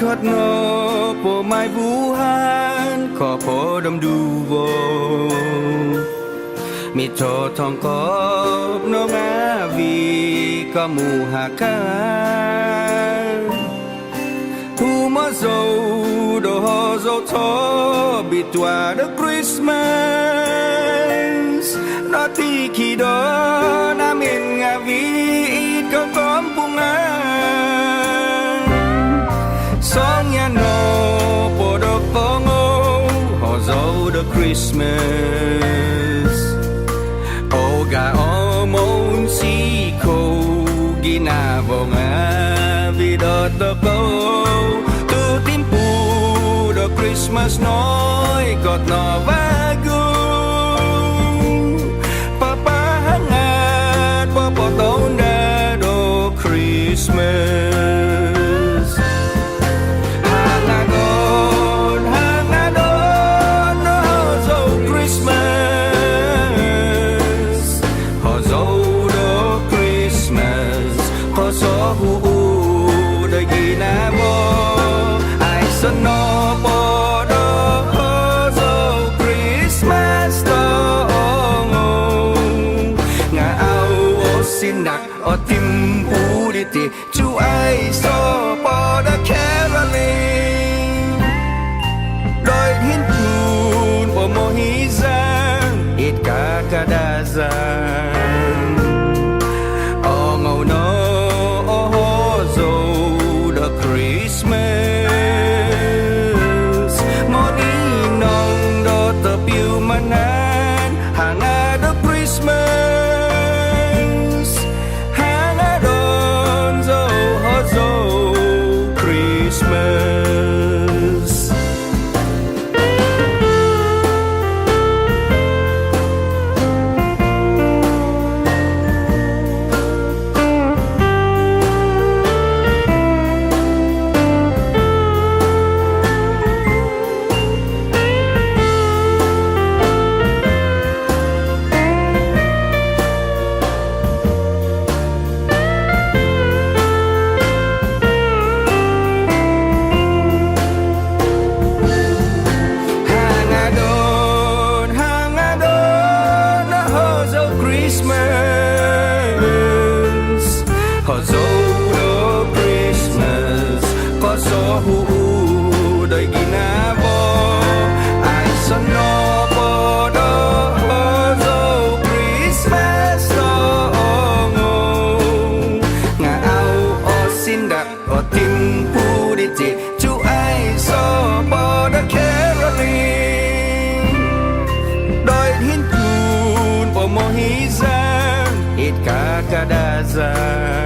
thoát nó bộ mai vũ hán khó phó đâm đu vô mi cho thong có nó ngã vì có mù hạ ca thu mơ dâu đồ ho dâu thó bị tòa đất Christmas nó thì khi đó nam yên ngã vì có tóm bung song nhà nó bộ đồ có ngô họ dâu đất Christmas ô gà ô môn si khô ghi nà vô ngã vì đó tớ câu tu tim pu đó Christmas nói gọt nọ và gung papa hát ngạt papa tốn đa đồ Christmas nó bỏ đó dấu Christmas đó ngà áo xin đặt ở tim u đi tì chú ai so bỏ đó caroling đôi hiến thun bỏ mô hí giang ít cả cả đa giang ở ngầu nó ở dấu đó Christmas chú ai so bỏ đó caroling đôi hiến thun bỏ mô hí giang ít cả cả đa giang